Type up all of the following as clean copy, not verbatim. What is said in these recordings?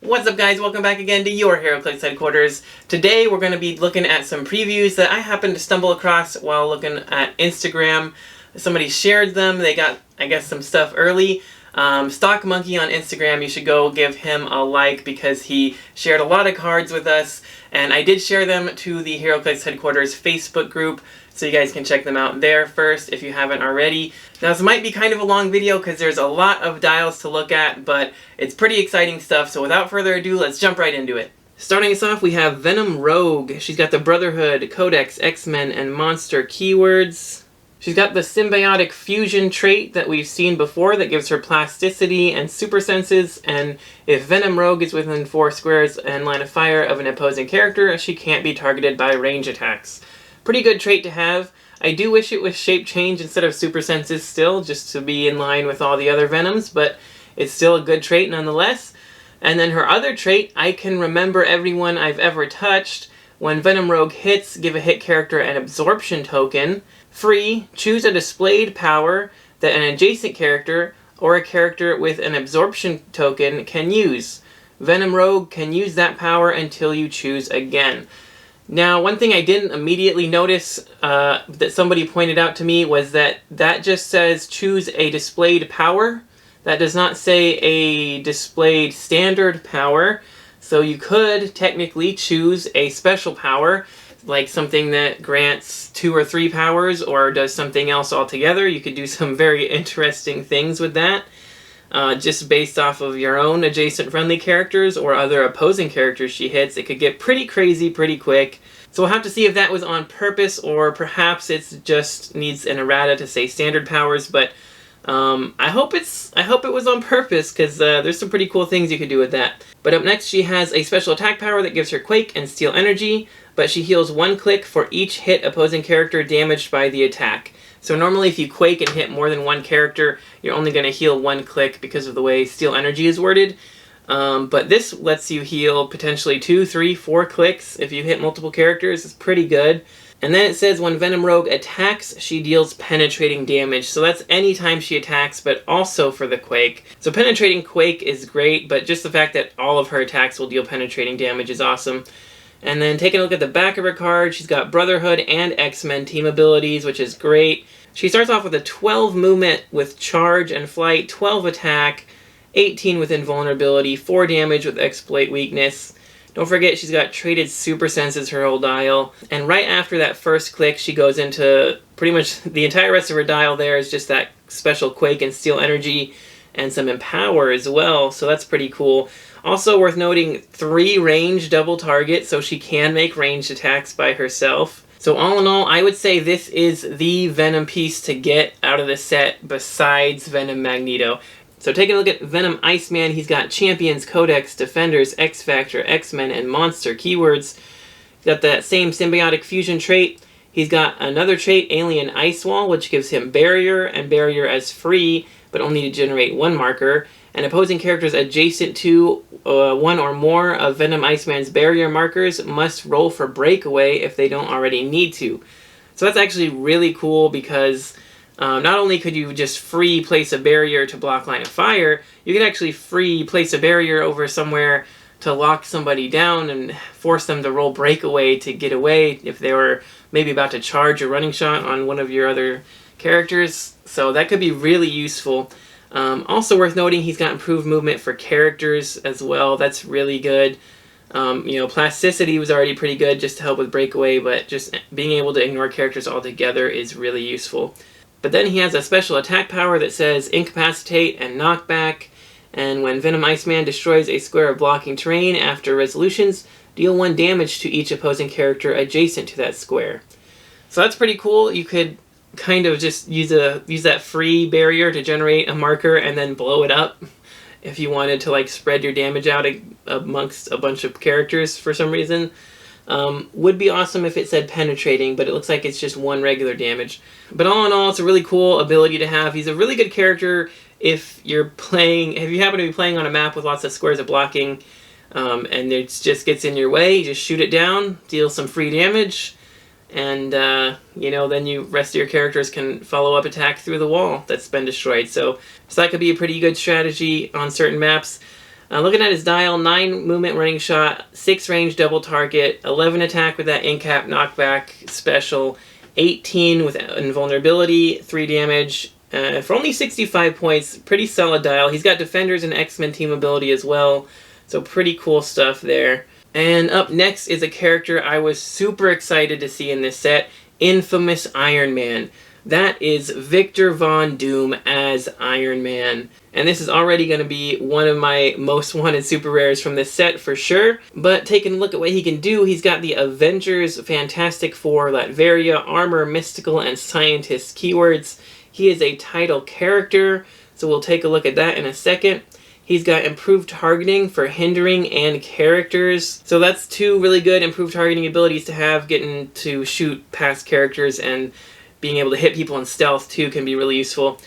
What's up guys, welcome back again to your Heroclix headquarters. Today we're going to be looking at some previews that I happened to stumble across while looking at Instagram. Somebody shared them, they got, I guess, some stuff early. Stock Monkey on Instagram, you should go give him a like because he shared a lot of cards with us. And I did share them to the Heroclix headquarters Facebook group, so you guys can check them out there first if you haven't already. Now this might be kind of a long video because there's a lot of dials to look at, but it's pretty exciting stuff, so without further ado, let's jump right into it. Starting us off, we have Venom Rogue. She's got the Brotherhood, Codex, X-Men, and Monster keywords. She's got the Symbiotic Fusion trait that we've seen before that gives her plasticity and super senses, and if Venom Rogue is within 4 squares and line of fire of an opposing character, she can't be targeted by range attacks. Pretty good trait to have. I do wish it was shape change instead of super senses still, just to be in line with all the other Venoms, but it's still a good trait nonetheless. And then her other trait, I can remember everyone I've ever touched. When Venom Rogue hits, give a hit character an absorption token. Free, choose a displayed power that an adjacent character or a character with an absorption token can use. Venom Rogue can use that power until you choose again. Now, one thing I didn't immediately notice that somebody pointed out to me was that just says choose a displayed power. That does not say a displayed standard power. So you could technically choose a special power, like something that grants 2 or 3 powers or does something else altogether. You could do some very interesting things with that, just based off of your own adjacent friendly characters or other opposing characters she hits. It could get pretty crazy pretty quick. So we'll have to see if that was on purpose or perhaps it just needs an errata to say standard powers, but I hope it was on purpose because there's some pretty cool things you could do with that. But up next she has a special attack power that gives her Quake and Steal Energy, but she heals 1 click for each hit opposing character damaged by the attack. So normally if you Quake and hit more than 1 character, you're only going to heal 1 click because of the way Steal Energy is worded. But this lets you heal potentially 2, 3, 4 clicks if you hit multiple characters. It's pretty good. And then it says when Venom Rogue attacks, she deals penetrating damage. So that's any time she attacks, but also for the Quake. So penetrating Quake is great, but just the fact that all of her attacks will deal penetrating damage is awesome. And then taking a look at the back of her card, she's got Brotherhood and X-Men team abilities, which is great. She starts off with a 12 movement with charge and flight, 12 attack, 18 with invulnerability, 4 damage with exploit weakness. Don't forget she's got traded super senses her whole dial. And right after that first click, she goes into pretty much the entire rest of her dial there is just that special Quake and Steal Energy and some Empower as well. So that's pretty cool. Also worth noting, 3 range double target, so she can make ranged attacks by herself. So all in all, I would say this is the Venom piece to get out of the set besides Venom Magneto. So taking a look at Venom Iceman, he's got Champions, Codex, Defenders, X-Factor, X-Men, and Monster keywords. He's got that same Symbiotic Fusion trait. He's got another trait, Alien Ice Wall, which gives him Barrier, and Barrier as free, but only to generate 1 marker. And opposing characters adjacent to 1 or more of Venom Iceman's barrier markers must roll for breakaway if they don't already need to. So that's actually really cool because not only could you just free place a barrier to block line of fire, you could actually free place a barrier over somewhere to lock somebody down and force them to roll breakaway to get away if they were maybe about to charge a running shot on one of your other characters. So that could be really useful. Also worth noting, he's got improved movement for characters as well. That's really good. You know, plasticity was already pretty good just to help with breakaway, but just being able to ignore characters altogether is really useful. But then he has a special attack power that says Incapacitate and Knockback, and when Venom Iceman destroys a square of blocking terrain after resolutions, deal 1 damage to each opposing character adjacent to that square. So that's pretty cool. You could kind of just use that free barrier to generate a marker and then blow it up if you wanted to like spread your damage out amongst a bunch of characters for some reason. Would be awesome if it said penetrating, but it looks like it's just 1 regular damage. But all in all, it's a really cool ability to have. He's a really good character if you happen to be playing on a map with lots of squares of blocking, and it just gets in your way. You just shoot it down, deal some free damage, and you know, then the rest of your characters can follow up attack through the wall that's been destroyed. So that could be a pretty good strategy on certain maps. Looking at his dial, 9 movement running shot, 6 range double target, 11 attack with that in-cap knockback special, 18 with invulnerability, 3 damage, for only 65 points. Pretty solid dial. He's got Defenders and X-Men team ability as well, so pretty cool stuff there. And up next is a character I was super excited to see in this set, Infamous Iron Man. That is Victor Von Doom as Iron Man. And this is already going to be one of my most wanted super rares from this set for sure. But taking a look at what he can do, he's got the Avengers Fantastic Four, Latveria, Armor, Mystical, and Scientist keywords. He is a title character, so we'll take a look at that in a second. He's got improved targeting for hindering and characters. So that's 2 really good improved targeting abilities to have, getting to shoot past characters and being able to hit people in stealth too can be really useful.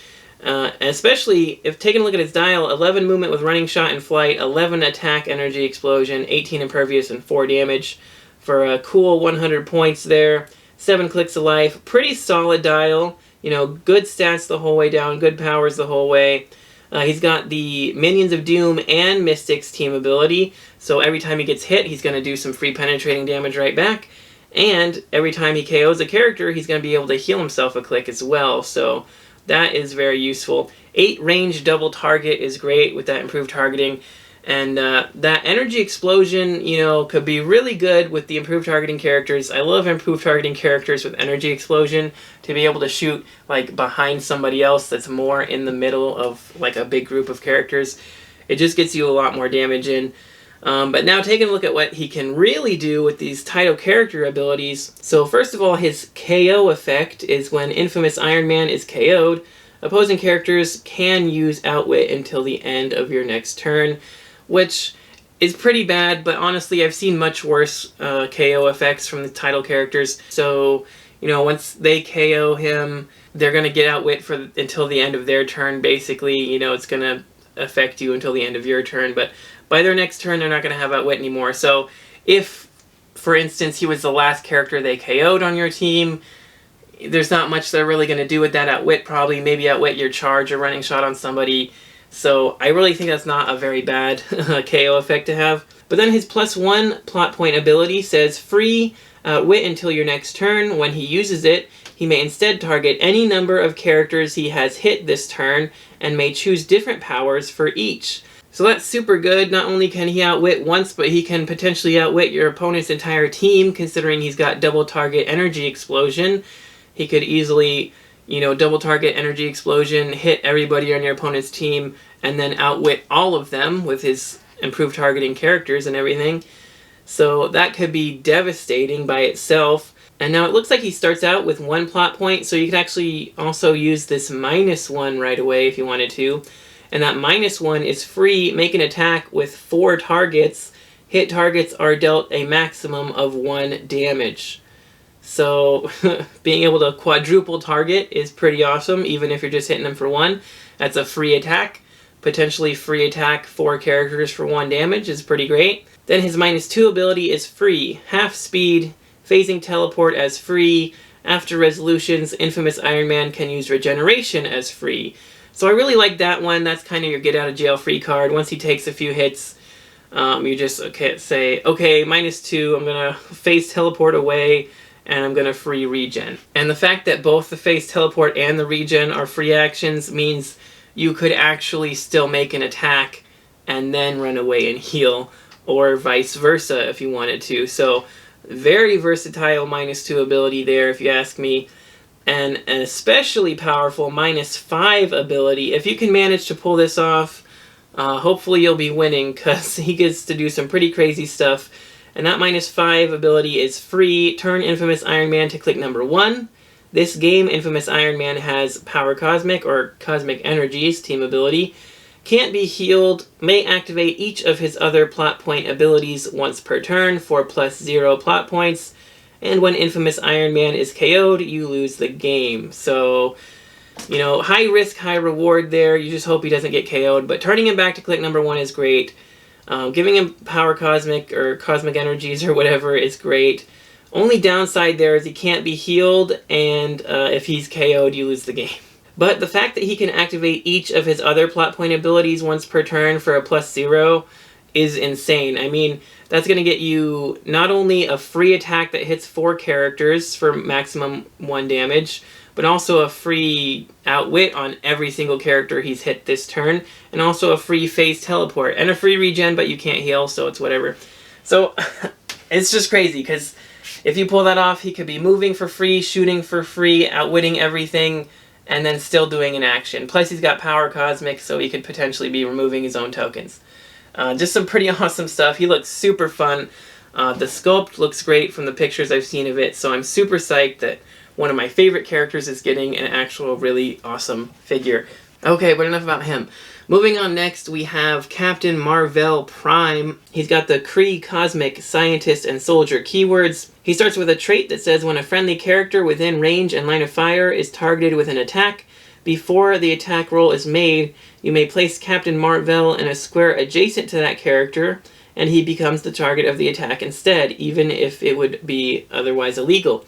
Especially if taking a look at his dial, 11 movement with running shot and flight, 11 attack energy explosion, 18 impervious, and 4 damage for a cool 100 points there. 7 clicks of life. Pretty solid dial. You know, good stats the whole way down, good powers the whole way. He's got the Minions of Doom and Mystics team ability, so every time he gets hit, he's going to do some free penetrating damage right back. And every time he KOs a character, he's going to be able to heal himself a click as well, so that is very useful. 8 range double target is great with that improved targeting. And that energy explosion, you know, could be really good with the improved targeting characters. I love improved targeting characters with energy explosion to be able to shoot like behind somebody else that's more in the middle of like a big group of characters. It just gets you a lot more damage in. But now taking a look at what he can really do with these title character abilities. So first of all, his KO effect is when Infamous Iron Man is KO'd, opposing characters can use Outwit until the end of your next turn, which is pretty bad, but honestly I've seen much worse KO effects from the title characters. So, you know, once they KO him, they're going to get Outwit for until the end of their turn, basically. You know, it's going to affect you until the end of your turn, but by their next turn they're not going to have Outwit anymore. So if, for instance, he was the last character they KO'd on your team, there's not much they're really going to do with that Outwit probably. Maybe Outwit your charge or running shot on somebody. So I really think that's not a very bad KO effect to have. But then his +1 plot point ability says free Outwit until your next turn. When he uses it, he may instead target any number of characters he has hit this turn and may choose different powers for each. So that's super good. Not only can he outwit once, but he can potentially outwit your opponent's entire team, considering he's got double target energy explosion. He could easily, you know, double target energy explosion, hit everybody on your opponent's team, and then outwit all of them with his improved targeting characters and everything. So that could be devastating by itself. And now it looks like he starts out with 1 plot point, so you could actually also use this -1 right away if you wanted to. And that -1 is free, make an attack with 4 targets. Hit targets are dealt a maximum of 1 damage. So being able to quadruple target is pretty awesome, even if you're just hitting them for 1. That's a free attack. Potentially free attack 4 characters for 1 damage is pretty great. Then his -2 ability is free. Half speed, phasing teleport as free. After resolutions, Infamous Iron Man can use regeneration as free. So I really like that one. That's kind of your get out of jail free card. Once he takes a few hits, you just say, okay, -2, I'm going to phase teleport away, and I'm going to free regen. And the fact that both the phase teleport and the regen are free actions means you could actually still make an attack and then run away and heal, or vice versa if you wanted to. So very versatile -2 ability there, if you ask me. And an especially powerful -5 ability. If you can manage to pull this off, hopefully you'll be winning, because he gets to do some pretty crazy stuff. And that -5 ability is free. Turn Infamous Iron Man to click number 1. This game, Infamous Iron Man has Power Cosmic, or Cosmic Energies, team ability. Can't be healed. May activate each of his other plot point abilities once per turn for +0 plot points. And when Infamous Iron Man is KO'd, you lose the game. So, you know, high risk, high reward there. You just hope he doesn't get KO'd. But turning him back to click number 1 is great. Giving him Power Cosmic or Cosmic Energies or whatever is great. Only downside there is he can't be healed, and if he's KO'd, you lose the game. But the fact that he can activate each of his other plot point abilities once per turn for a +0 is insane. I mean, that's going to get you not only a free attack that hits 4 characters for maximum 1 damage, but also a free outwit on every single character he's hit this turn, and also a free phase teleport, and a free regen, but you can't heal, so it's whatever. So, it's just crazy, because if you pull that off, he could be moving for free, shooting for free, outwitting everything, and then still doing an action. Plus, he's got Power Cosmic, so he could potentially be removing his own tokens. Just some pretty awesome stuff. He looks super fun. The sculpt looks great from the pictures I've seen of it, so I'm super psyched that one of my favorite characters is getting an actual really awesome figure. Okay, but enough about him. Moving on next, we have Captain MAR-VELL Prime. He's got the Kree, Cosmic, Scientist, and Soldier keywords. He starts with a trait that says when a friendly character within range and line of fire is targeted with an attack, before the attack roll is made, you may place Captain MAR-VELL in a square adjacent to that character, and he becomes the target of the attack instead, even if it would be otherwise illegal.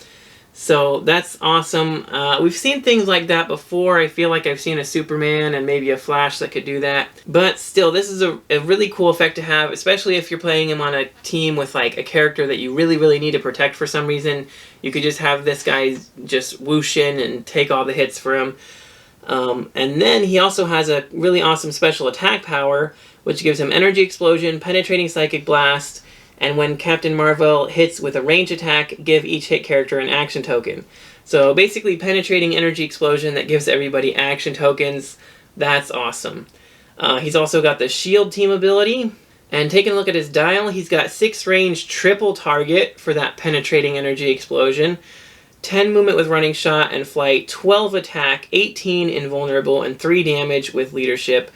So that's awesome. We've seen things like that before. I feel like I've seen a Superman and maybe a Flash that could do that. But still, this is a really cool effect to have, especially if you're playing him on a team with like a character that you really, really need to protect for some reason. You could just have this guy just whoosh in and take all the hits for him. And then he also has a really awesome special attack power, which gives him Energy Explosion, Penetrating Psychic Blast, and when Captain MAR-VELL hits with a range attack, give each hit character an action token. So basically Penetrating Energy Explosion that gives everybody action tokens. That's awesome. He's also got the Shield team ability. And taking a look at his dial, he's got 6 range triple target for that Penetrating Energy Explosion, 10 movement with Running Shot and Flight, 12 attack, 18 invulnerable, and 3 damage with Leadership.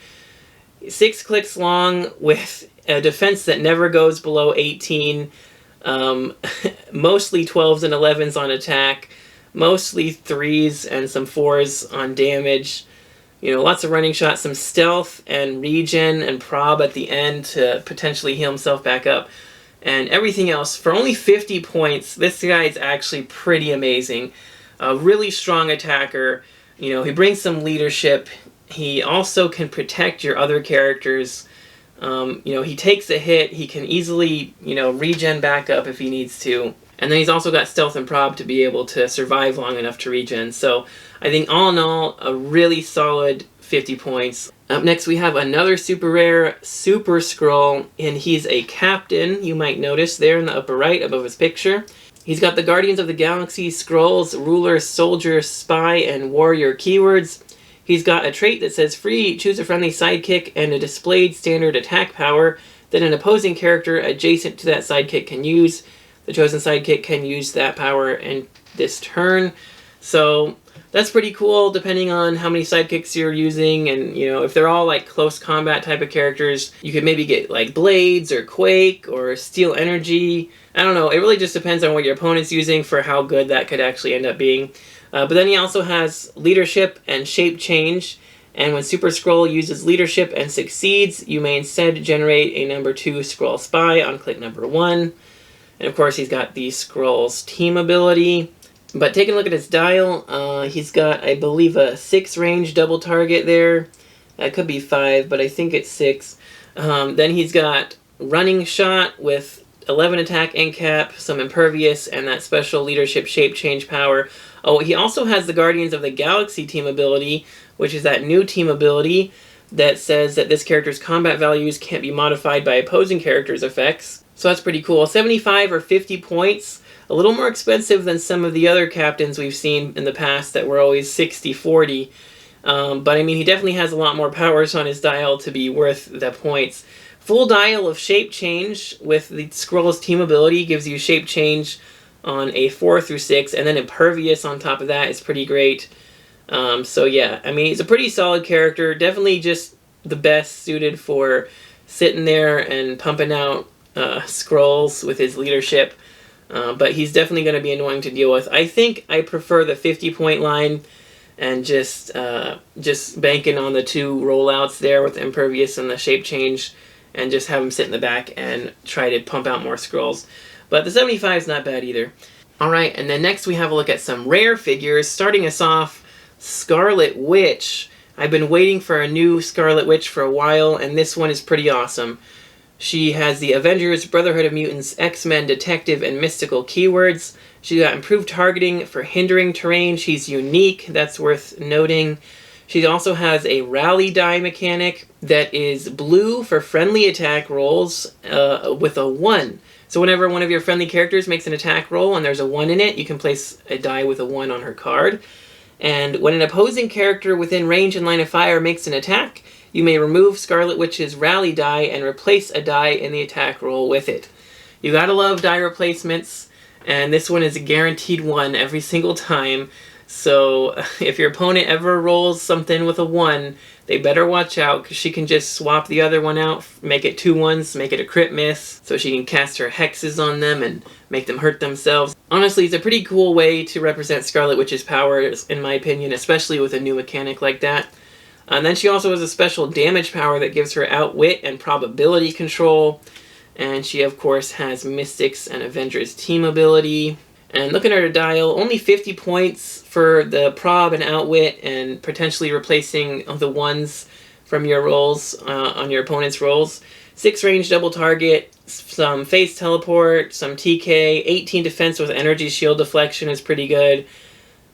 6 clicks long with a defense that never goes below 18, mostly 12s and 11s on attack, mostly 3s and some 4s on damage. You know, lots of running shots, some stealth and regen and prob at the end to potentially heal himself back up. And everything else, for only 50 points, this guy is actually pretty amazing. A really strong attacker. You know, he brings some leadership. He also can protect your other characters. You know, he takes a hit. He can easily, you know, regen back up if he needs to. And then he's also got stealth and prob to be able to survive long enough to regen. So I think all in all, a really solid 50 points. Up next we have another super rare, Super Skrull, and he's a captain, you might notice there in the upper right above his picture. He's got the Guardians of the Galaxy, Skrulls, Ruler, Soldier, Spy, and Warrior keywords. He's got a trait that says free, choose a friendly sidekick, and a displayed standard attack power that an opposing character adjacent to that sidekick can use. The chosen sidekick can use that power in this turn. So that's pretty cool depending on how many sidekicks you're using, and you know, if they're all like close combat type of characters, you could maybe get like Blades or Quake or Steel Energy. I don't know, it really just depends on what your opponent's using for how good that could actually end up being. But then he also has Leadership and Shape Change, and when Super Skrull uses Leadership and succeeds, you may instead generate a number 2 Skrull Spy on click number 1. And of course he's got the Skrull's team ability. But taking a look at his dial, he's got, I believe, a 6 range double target there. That could be 5, but I think it's 6. Then he's got Running Shot with 11 attack and cap, some Impervious, and that special Leadership Shape Change power. Oh, he also has the Guardians of the Galaxy team ability, which is that new team ability that says that this character's combat values can't be modified by opposing characters' effects. So that's pretty cool. 75 or 50 points. A little more expensive than some of the other captains we've seen in the past that were always 60-40. But I mean, he definitely has a lot more powers on his dial to be worth the points. Full dial of Shape Change with the Skrull's team ability gives you Shape Change on a 4 through 6, and then Impervious on top of that is pretty great. So yeah, I mean, he's a pretty solid character. Definitely just the best suited for sitting there and pumping out Skrulls with his leadership. But he's definitely going to be annoying to deal with. I think I prefer the 50-point line and just banking on the 2 rollouts there with Impervious and the Shape Change, and just have him sit in the back and try to pump out more Skrulls. But the 75 is not bad either. Alright, and then next we have a look at some rare figures. Starting us off, Scarlet Witch. I've been waiting for a new Scarlet Witch for a while, and this one is pretty awesome. She has the Avengers, Brotherhood of Mutants, X-Men, Detective, and Mystical keywords. She got improved targeting for hindering terrain. She's unique, that's worth noting. She also has a rally die mechanic that is blue for friendly attack rolls with a 1. So whenever one of your friendly characters makes an attack roll and there's a 1 in it, you can place a die with a 1 on her card. And when an opposing character within range and line of fire makes an attack, you may remove Scarlet Witch's rally die and replace a die in the attack roll with it. You gotta love die replacements, and this one is a guaranteed 1 every single time. So if your opponent ever rolls something with a 1, they better watch out, because she can just swap the other one out, make it 2 1s, make it a crit miss, so she can cast her hexes on them and make them hurt themselves. Honestly, it's a pretty cool way to represent Scarlet Witch's powers, in my opinion, especially with a new mechanic like that. And then she also has a special damage power that gives her outwit and probability control. And she, of course, has Mystics and Avengers team ability. And looking at her dial, only 50 points for the prob and outwit, and potentially replacing the 1s from your rolls on your opponent's rolls. 6 range double target, some phase teleport, some TK, 18 defense with energy shield deflection is pretty good.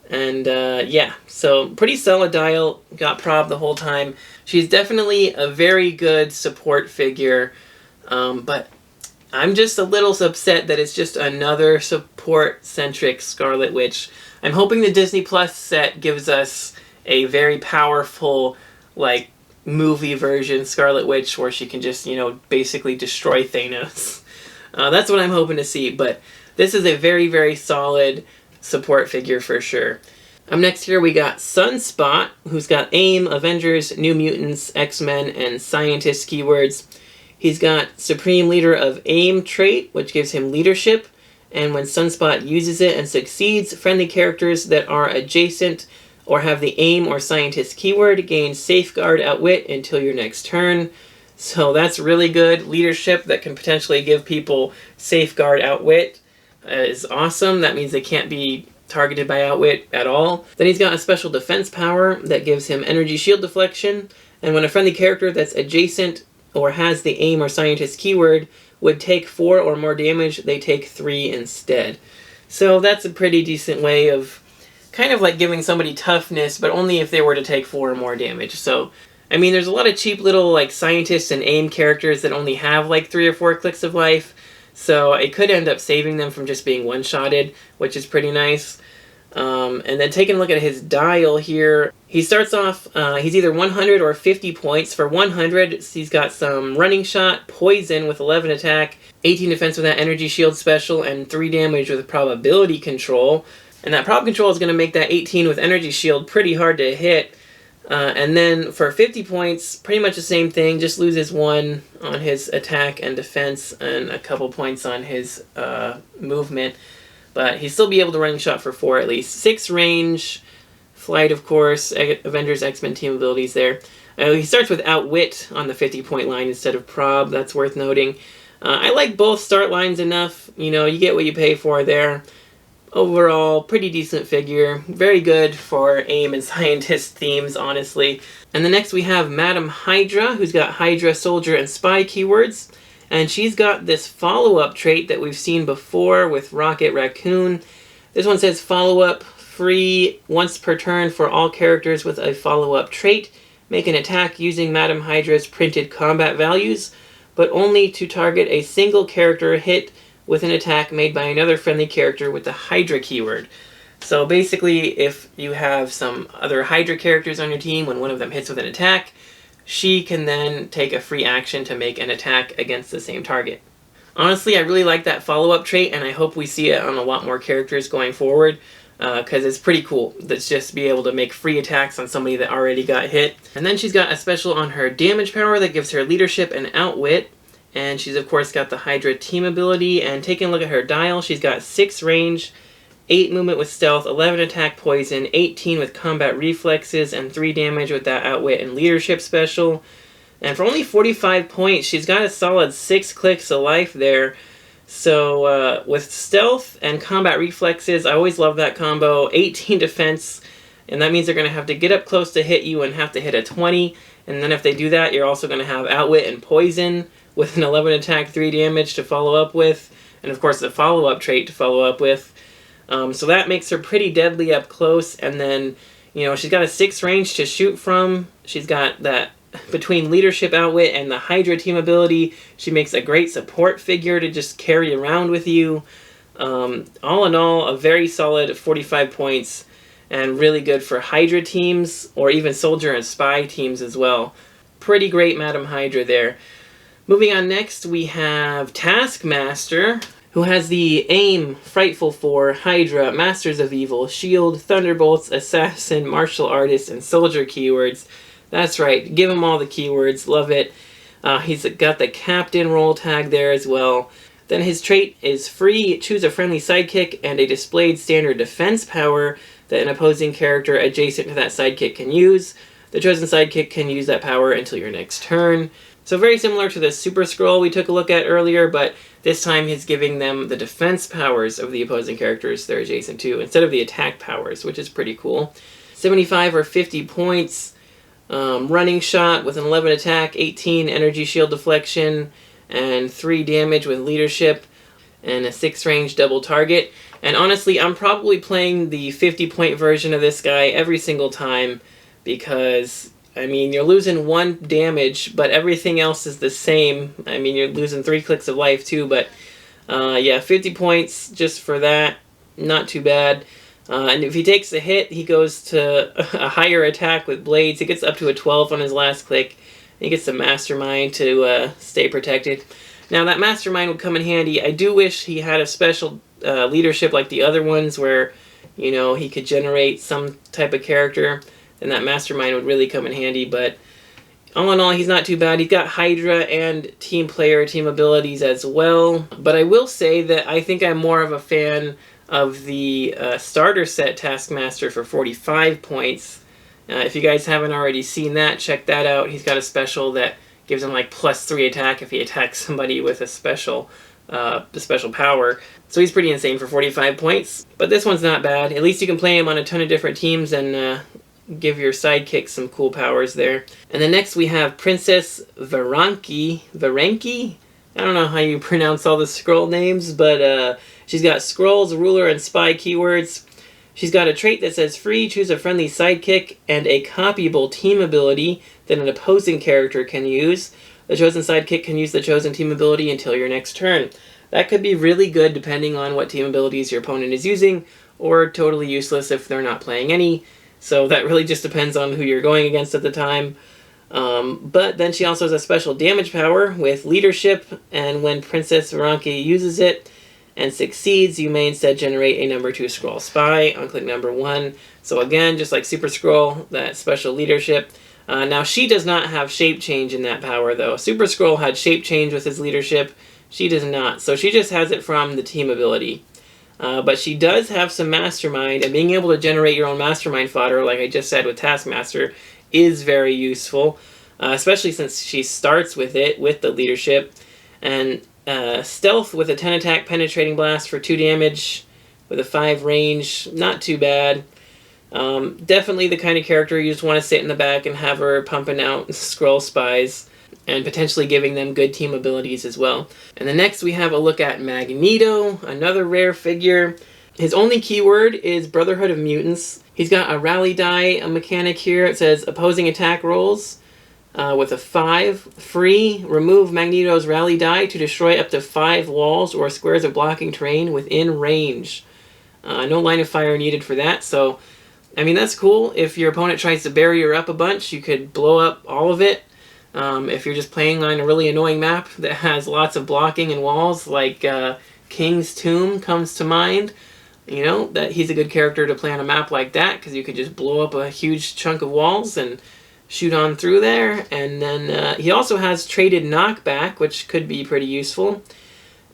And yeah, so pretty solid dial, got prob the whole time. She's definitely a very good support figure, but I'm just a little upset that it's just another support-centric Scarlet Witch. I'm hoping the Disney Plus set gives us a very powerful, like, movie version Scarlet Witch where she can just, you know, basically destroy Thanos. That's what I'm hoping to see, but this is a very, very solid support figure for sure. Next here we got SUNSPOT, who's got AIM, Avengers, New Mutants, X-Men, and Scientist keywords. He's got Supreme Leader of AIM trait, which gives him leadership, and when SUNSPOT uses it and succeeds, friendly characters that are adjacent or have the AIM or Scientist keyword gain Safeguard Outwit until your next turn. So that's really good. Leadership that can potentially give people Safeguard Outwit is awesome. That means they can't be targeted by Outwit at all. Then he's got a special defense power that gives him energy shield deflection, and when a friendly character that's adjacent or has the AIM or Scientist keyword would take 4 or more damage, they take 3 instead. So that's a pretty decent way of kind of like giving somebody toughness, but only if they were to take 4 or more damage. So, I mean, there's a lot of cheap little like Scientists and AIM characters that only have like 3 or 4 clicks of life, so it could end up saving them from just being one-shotted, which is pretty nice. And then taking a look at his dial here, he starts off, he's either 100 or 50 points. For 100, he's got some running shot, poison with 11 attack, 18 defense with that energy shield special, and 3 damage with probability control. And that prob control is going to make that 18 with energy shield pretty hard to hit. And then for 50 points, pretty much the same thing, just loses 1 on his attack and defense and a couple points on his movement. But he'll still be able to running shot for 4 at least. 6 range, flight of course, Avengers, X-Men team abilities there. He starts with outwit on the 50-point line instead of prob, that's worth noting. I like both start lines enough, you know, you get what you pay for there. Overall, pretty decent figure. Very good for AIM and Scientist themes, honestly. And then next we have Madam Hydra, who's got Hydra, Soldier, and Spy keywords. And she's got this follow-up trait that we've seen before with Rocket Raccoon. This one says follow-up free once per turn for all characters with a follow-up trait. Make an attack using Madam Hydra's printed combat values, but only to target a single character hit with an attack made by another friendly character with the Hydra keyword. So basically, if you have some other Hydra characters on your team, when one of them hits with an attack, she can then take a free action to make an attack against the same target. Honestly, I really like that follow-up trait, and I hope we see it on a lot more characters going forward, because it's pretty cool. That's just be able to make free attacks on somebody that already got hit. And then she's got a special on her damage power that gives her leadership and outwit. And she's of course got the Hydra team ability, and taking a look at her dial, she's got 6 range, 8 movement with stealth, 11 attack poison, 18 with combat reflexes, and 3 damage with that outwit and leadership special. And for only 45 points, she's got a solid 6 clicks of life there. So with stealth and combat reflexes, I always love that combo. 18 defense and that means they're going to have to get up close to hit you and have to hit a 20. And then if they do that, you're also going to have Outwit and Poison with an 11 attack, 3 damage to follow up with, and of course the follow-up trait to follow up with. So that makes her pretty deadly up close, and then, you know, she's got a 6 range to shoot from. She's got that between Leadership, Outwit, and the HYDRA team ability. She makes a great support figure to just carry around with you. All in all, a very solid 45 points, and really good for HYDRA teams, or even Soldier and Spy teams as well. Pretty great Madam Hydra there. Moving on next, we have Taskmaster, who has the Aim, Frightful 4, Hydra, Masters of Evil, Shield, Thunderbolts, Assassin, Martial Artist, and Soldier keywords. That's right, give him all the keywords, love it. He's got the Captain role tag there as well. Then his trait is free, choose a friendly sidekick and a displayed standard defense power that an opposing character adjacent to that sidekick can use. The chosen sidekick can use that power until your next turn. So very similar to the Super Skrull we took a look at earlier, but this time he's giving them the defense powers of the opposing characters they're adjacent to, instead of the attack powers, which is pretty cool. 75 or 50 points, running shot with an 11 attack, 18 energy shield deflection, and 3 damage with leadership, and a 6 range double target. And honestly, I'm probably playing the 50-point version of this guy every single time, because I mean, you're losing 1 damage, but everything else is the same. I mean, you're losing 3 clicks of life too, but yeah, 50 points just for that. Not too bad. And if he takes a hit, he goes to a higher attack with blades. He gets up to a 12 on his last click. He gets the Mastermind to stay protected. Now, that Mastermind would come in handy. I do wish he had a special leadership like the other ones where, you know, he could generate some type of character. Then that Mastermind would really come in handy, but all in all, he's not too bad. He's got Hydra and team player, team abilities as well. But I will say that I think I'm more of a fan of the starter set Taskmaster for 45 points. If you guys haven't already seen that, check that out. He's got a special that gives him like +3 attack if he attacks somebody with a special power. So he's pretty insane for 45 points. But this one's not bad. At least you can play him on a ton of different teams and give your sidekick some cool powers there. And then next we have Princess Veranke. Veranke? I don't know how you pronounce all the Skrull names, but she's got Skrulls, Ruler, and Spy keywords. She's got a trait that says free, choose a friendly sidekick, and a copyable team ability that an opposing character can use. The chosen sidekick can use the chosen team ability until your next turn. That could be really good depending on what team abilities your opponent is using, or totally useless if they're not playing any. So that really just depends on who you're going against at the time. But then she also has a special damage power with leadership, and when Princess Veranke uses it and succeeds, you may instead generate a number 2 Skrull Spy on click number 1. So again, just like Super Skrull, that special leadership. Now she does not have shape change in that power though. Super Skrull had shape change with his leadership. She does not. So she just has it from the team ability. But she does have some Mastermind, and being able to generate your own Mastermind fodder, like I just said with Taskmaster, is very useful, especially since she starts with it, with the leadership. And Stealth with a 10 attack penetrating blast for 2 damage, with a 5 range, not too bad. Definitely the kind of character you just want to sit in the back and have her pumping out Skrull Spies, and potentially giving them good team abilities as well. And then next we have a look at Magneto, another rare figure. His only keyword is Brotherhood of Mutants. He's got a rally die, a mechanic here. It says opposing attack rolls with a 5. Free, remove Magneto's rally die to destroy up to 5 walls or squares of blocking terrain within range. No line of fire needed for that, so I mean that's cool. If your opponent tries to barrier up a bunch, you could blow up all of it. If you're just playing on a really annoying map that has lots of blocking and walls, like King's Tomb comes to mind, you know, that he's a good character to play on a map like that, because you could just blow up a huge chunk of walls and shoot on through there. And then he also has traded knockback, which could be pretty useful.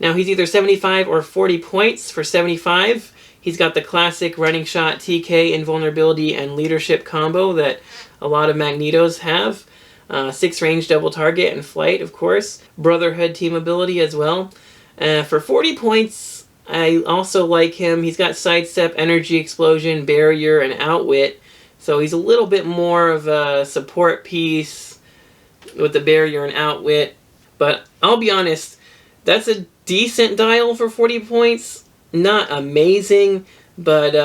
Now he's either 75 or 40 points. For 75, he's got the classic running shot, TK, invulnerability, and leadership combo that a lot of Magnetos have. 6 range double target and flight, of course. Brotherhood team ability as well. For 40 points, I also like him. He's got sidestep, energy explosion, barrier, and outwit. So he's a little bit more of a support piece with the barrier and outwit. But I'll be honest, that's a decent dial for 40 points. Not amazing, but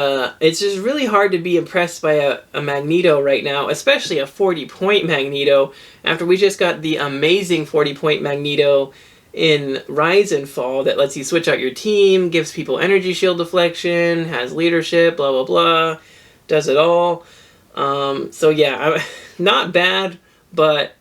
it's just really hard to be impressed by a Magneto right now, especially a 40-point Magneto, after we just got the amazing 40-point Magneto in Rise and Fall that lets you switch out your team, gives people energy shield deflection, has leadership, blah blah blah, does it all. So yeah, not bad, but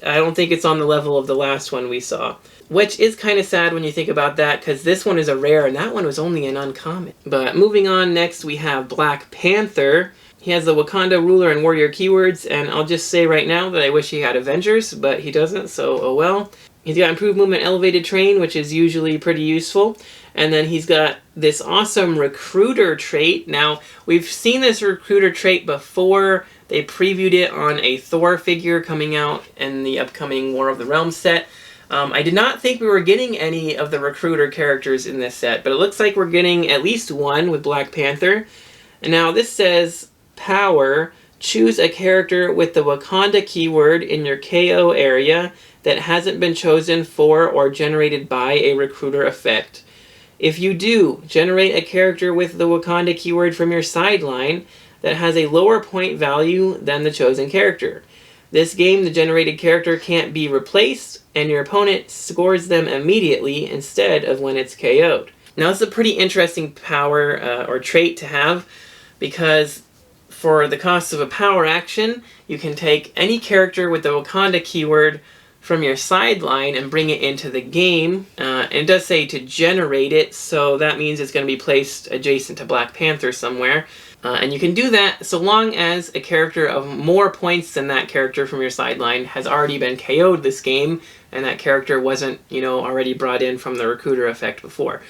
I don't think it's on the level of the last one we saw. Which is kind of sad when you think about that, because this one is a rare and that one was only an uncommon. But moving on, next we have Black Panther. He has the Wakanda Ruler and Warrior keywords, and I'll just say right now that I wish he had Avengers, but he doesn't, so oh well. He's got Improved Movement Elevated Terrain, which is usually pretty useful. And then he's got this awesome Recruiter trait. Now, we've seen this Recruiter trait before. They previewed it on a Thor figure coming out in the upcoming War of the Realms set. I did not think we were getting any of the Recruiter characters in this set, but it looks like we're getting at least one with Black Panther. And now this says, Power, choose a character with the Wakanda keyword in your KO area that hasn't been chosen for or generated by a Recruiter effect. If you do, generate a character with the Wakanda keyword from your sideline that has a lower point value than the chosen character. This game, the generated character can't be replaced, and your opponent scores them immediately instead of when it's KO'd. Now, it's a pretty interesting power or trait to have, because for the cost of a power action, you can take any character with the Wakanda keyword from your sideline and bring it into the game. And it does say to generate it, so that means it's going to be placed adjacent to Black Panther somewhere. And you can do that so long as a character of more points than that character from your sideline has already been KO'd this game, and that character wasn't, you know, already brought in from the Recruiter effect before.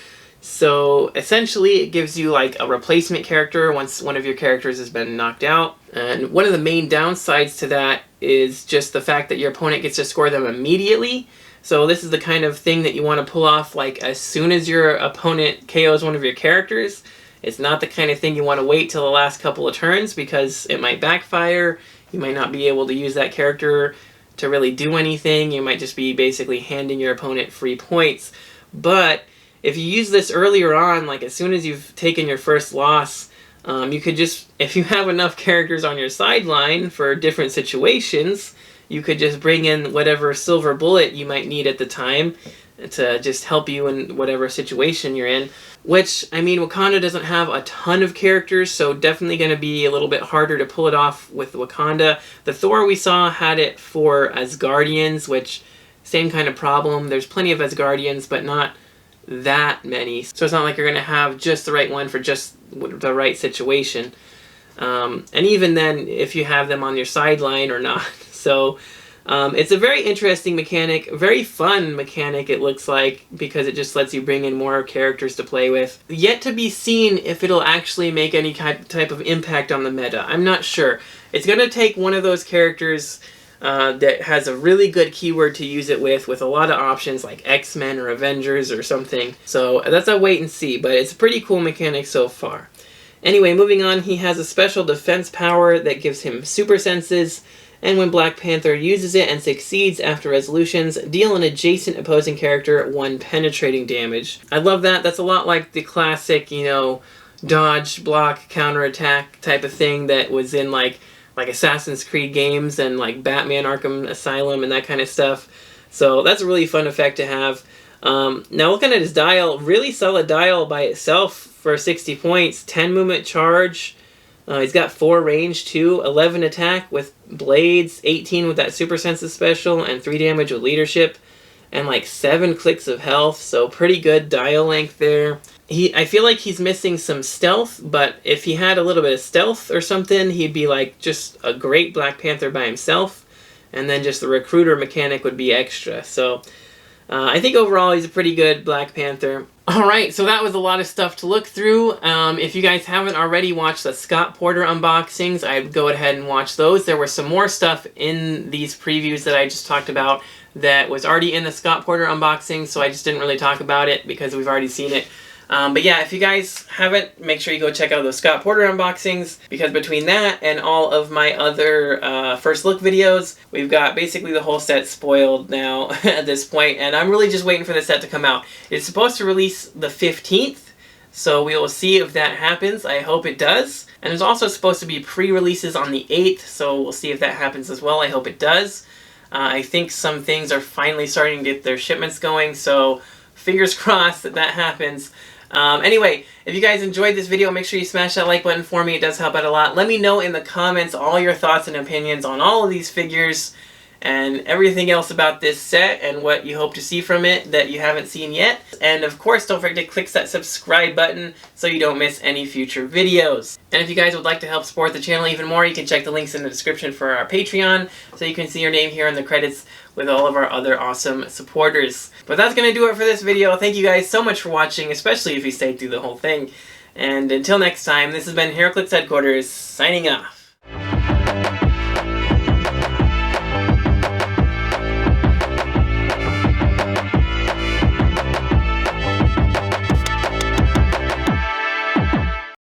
So essentially it gives you like a replacement character once one of your characters has been knocked out. And one of the main downsides to that is just the fact that your opponent gets to score them immediately. So this is the kind of thing that you want to pull off like as soon as your opponent KOs one of your characters. It's not the kind of thing you want to wait till the last couple of turns, because it might backfire. You might not be able to use that character to really do anything. You might just be basically handing your opponent free points. But if you use this earlier on, like as soon as you've taken your first loss, you could just, if you have enough characters on your sideline for different situations, you could just bring in whatever silver bullet you might need at the time to just help you in whatever situation you're in. Which, I mean, Wakanda doesn't have a ton of characters, so definitely going to be a little bit harder to pull it off with Wakanda. The Thor we saw had it for Asgardians, which, same kind of problem. There's plenty of Asgardians, but not that many. So it's not like you're going to have just the right one for just the right situation. And even then, if you have them on your sideline or not. So it's a very interesting mechanic, very fun mechanic it looks like, because it just lets you bring in more characters to play with. Yet to be seen if it'll actually make any type of impact on the meta. I'm not sure. It's going to take one of those characters that has a really good keyword to use it with a lot of options like X-Men or Avengers or something. So that's a wait and see, but it's a pretty cool mechanic so far. Anyway, moving on, he has a special defense power that gives him super senses, and when Black Panther uses it and succeeds after resolutions, deal an adjacent opposing character 1 penetrating damage. I love that. That's a lot like the classic, you know, dodge, block, counterattack type of thing that was in like Assassin's Creed games and like Batman Arkham Asylum and that kind of stuff. So that's a really fun effect to have. Now looking at his dial, really solid dial by itself for 60 points. 10 movement charge. He's got 4 range too, 11 attack with blades, 18 with that super senses special, and 3 damage with leadership, and like 7 clicks of health, so pretty good dial length there. I feel like he's missing some stealth, but if he had a little bit of stealth or something, he'd be like just a great Black Panther by himself, and then just the Recruiter mechanic would be extra. So I think overall he's a pretty good Black Panther. Alright, so that was a lot of stuff to look through. If you guys haven't already watched the Scott Porter unboxings, I'd go ahead and watch those. There was some more stuff in these previews that I just talked about that was already in the Scott Porter unboxing, so I just didn't really talk about it because we've already seen it. But yeah, if you guys haven't, make sure you go check out those Scott Porter unboxings, because between that and all of my other first look videos, we've got basically the whole set spoiled now at this point, and I'm really just waiting for the set to come out. It's supposed to release the 15th, so we will see if that happens. I hope it does. And there's also supposed to be pre-releases on the 8th, so we'll see if that happens as well. I hope it does. I think some things are finally starting to get their shipments going, so fingers crossed that that happens. Anyway, if you guys enjoyed this video, make sure you smash that like button for me. It does help out a lot. Let me know in the comments all your thoughts and opinions on all of these figures and everything else about this set and what you hope to see from it that you haven't seen yet. And of course, don't forget to click that subscribe button so you don't miss any future videos. And if you guys would like to help support the channel even more, you can check the links in the description for our Patreon so you can see your name here in the credits with all of our other awesome supporters. But that's going to do it for this video. Thank you guys so much for watching, especially if you stayed through the whole thing. And until next time, this has been Heroclix Headquarters, signing off.